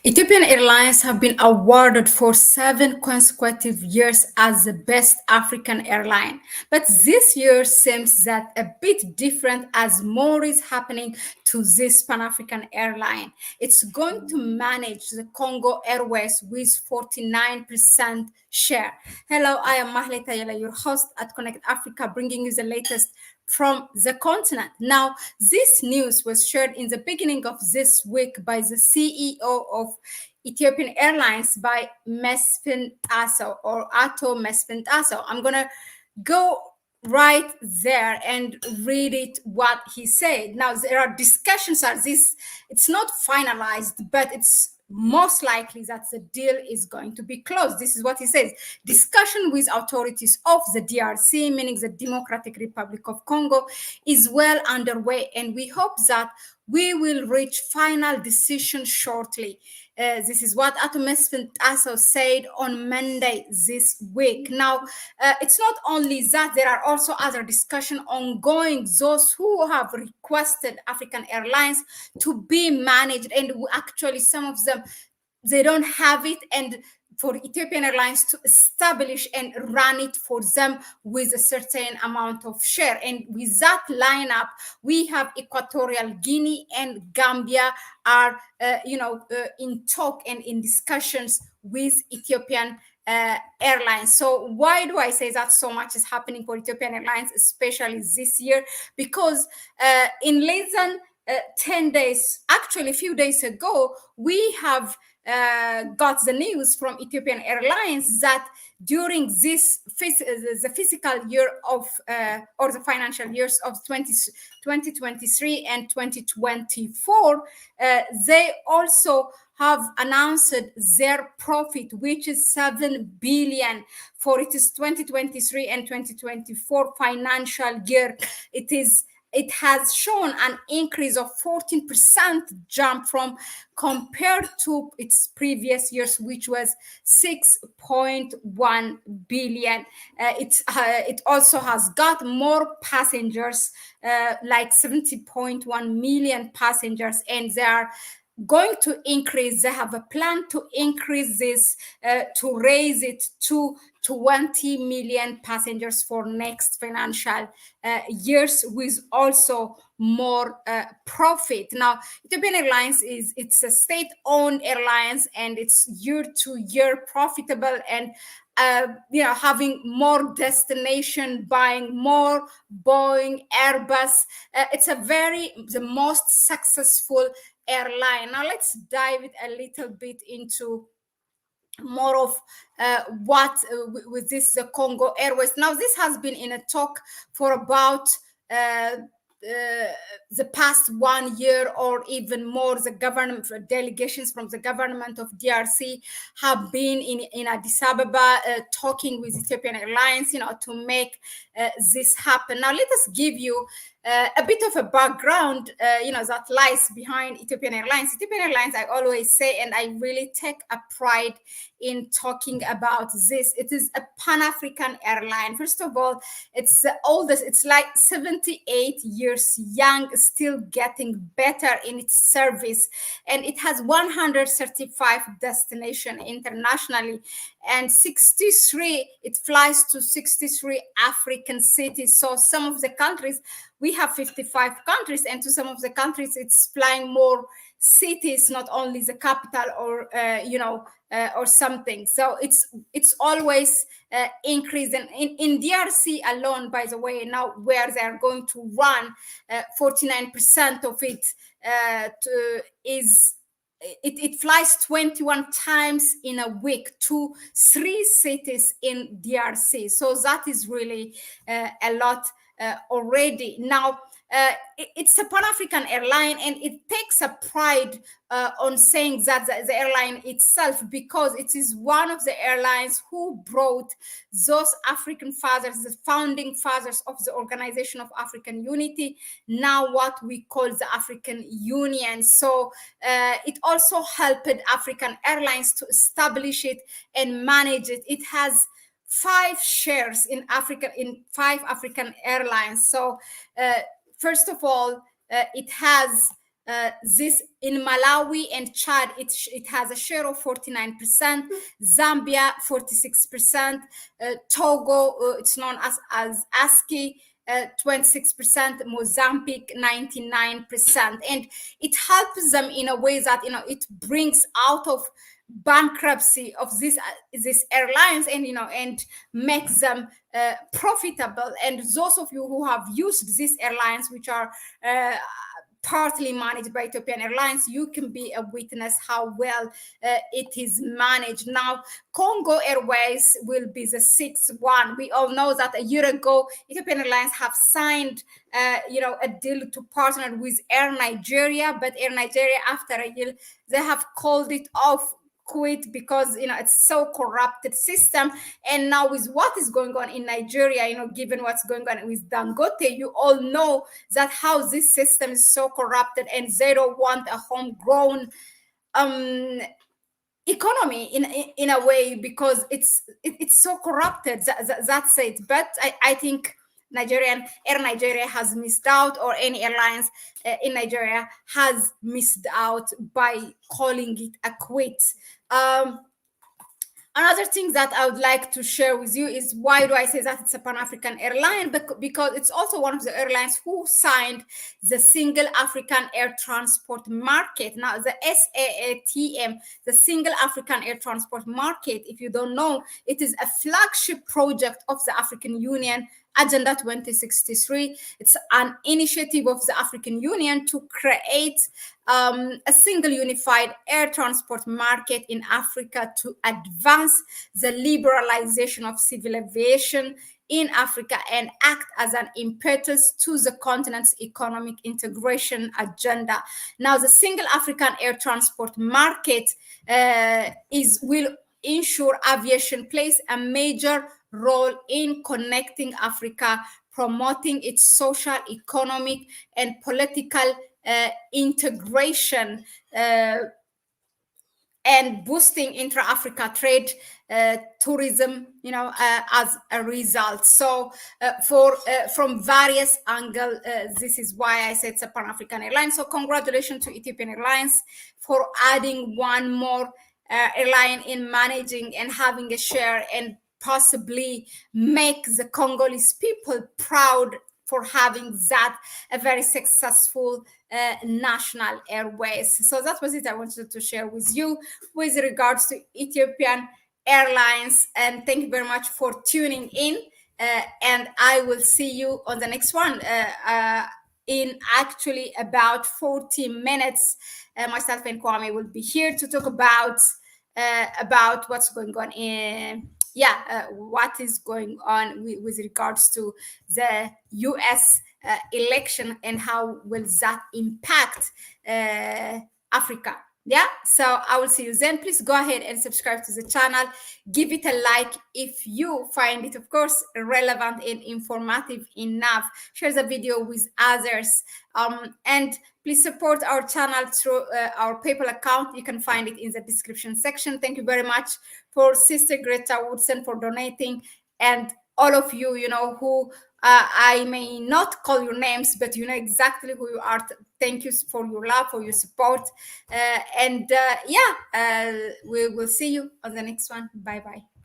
Ethiopian Airlines have been awarded for 7 consecutive years as the best African airline. But this year seems that a bit different as more is happening to this Pan-African airline. It's going to manage the Congo Airways with 49% share. Hello, I am Mahlet, Ayele, your host at Connect Africa, bringing you the latest from the continent. Now, this news was shared in the beginning of this week by the CEO of Ethiopian Airlines by Mesfin Aso or Ato Mesfin Aso. I'm going to go right there and read it what he said. Now there are discussions are this it's not finalized, but it's most likely that the deal is going to be closed. This is what he says. Discussion with authorities of the DRC, meaning the Democratic Republic of Congo, is well underway, and we hope that we will reach final decision shortly. This is what Atomes Aso said on Monday this week. Now, it's not only that, there are also other discussions ongoing. Those who have requested African Airlines to be managed, and actually some of them, they don't have it, and for Ethiopian Airlines to establish and run it for them with a certain amount of share. And with that lineup, we have Equatorial Guinea and Gambia are, in talk and in discussions with Ethiopian airlines. So why do I say that so much is happening for Ethiopian Airlines, especially this year? Because in less than 10 days, actually a few days ago, we have got the news from Ethiopian Airlines that during the fiscal year of or the financial years of 2023 and 2024, they also have announced their profit, which is 7 billion for its 2023 and 2024 financial year. It has shown an increase of 14% jump from compared to its previous years, which was 6.1 billion. It also has got more passengers, like 70.1 million passengers, and they are going to increase. They have a plan to increase this, to raise it to 20 million passengers for next financial years, with also more profit. Now, Ethiopian Airlines it's a state-owned airlines, and it's year-to-year profitable, and having more destination, buying more Boeing, Airbus. It's the most successful airline. Now let's dive it a little bit into more of what with this the Congo Airways. Now this has been in a talk for about the past 1 year or even more. The government delegations from the government of DRC have been in Addis Ababa talking with Ethiopian Airlines, to make this happen. Now let us give you a bit of a background, that lies behind Ethiopian Airlines. Ethiopian Airlines, I always say, and I really take a pride in talking about this. It is a Pan-African airline. First of all, it's the oldest. It's like 78 years young, still getting better in its service. And it has 135 destinations internationally, and 63, it flies to 63 African cities. So some of the countries, we have 55 countries, and to some of the countries it's flying more cities, not only the capital or or something. So it's always increasing. In DRC alone, by the way, now where they are going to run 49% of it it flies 21 times in a week to 3 cities in DRC. So that is really a lot already. Now, it's a Pan-African airline, and it takes a pride on saying that the airline itself, because it is one of the airlines who brought those African fathers, the founding fathers of the Organization of African Unity, now what we call the African Union. So it also helped African Airlines to establish it and manage it. It has 5 shares in 5 African airlines. So first of all, it has This in Malawi and Chad, it has a share of 49%. Zambia 46%. Togo, it's known as ASCII. 26%, Mozambique 99%, and it helps them in a way that it brings out of bankruptcy of these airlines, and and makes them profitable. And those of you who have used these airlines, which are partly managed by Ethiopian Airlines, you can be a witness how well it is managed. Now, Congo Airways will be the sixth one. We all know that a year ago, Ethiopian Airlines have signed, a deal to partner with Air Nigeria, but Air Nigeria, after a year, they have called it off, quit, because it's so corrupted system. And now with what is going on in Nigeria, given what's going on with Dangote, you all know that how this system is so corrupted, and they don't want a homegrown economy in a way, because it's so corrupted. That's it. But I think Air Nigeria has missed out, or any airlines in Nigeria has missed out by calling it a quit. Another thing that I would like to share with you is, why do I say that it's a Pan-African airline? Because it's also one of the airlines who signed the Single African Air Transport Market. Now, the SAATM, the Single African Air Transport Market, if you don't know, it is a flagship project of the African Union, Agenda 2063. It's an initiative of the African Union to create a single unified air transport market in Africa to advance the liberalization of civil aviation in Africa and act as an impetus to the continent's economic integration agenda. Now, the Single African Air Transport Market will ensure aviation plays a major role in connecting Africa, promoting its social, economic, and political integration, and boosting intra-Africa trade, tourism, as a result. So from various angles, this is why I said it's a Pan-African airline. So congratulations to Ethiopian Airlines for adding one more airline in managing and having a share, and possibly make the Congolese people proud for having that a very successful national airways. So that was it I wanted to share with you with regards to Ethiopian Airlines. And thank you very much for tuning in. And I will see you on the next one. In actually about 40 minutes, myself and Kwame will be here to talk about what's going on in what is going on with regards to the US election, and how will that impact Africa. So I will see you then. Please go ahead and subscribe to the channel. Give it a like if you find it, of course, relevant and informative enough. Share the video with others. And please support our channel through our PayPal account. You can find it in the description section. Thank you very much for Sister Greta Woodson for donating, and all of you, who I may not call your names, but you know exactly who you are. Thank you for your love, for your support. We will see you on the next one. Bye-bye.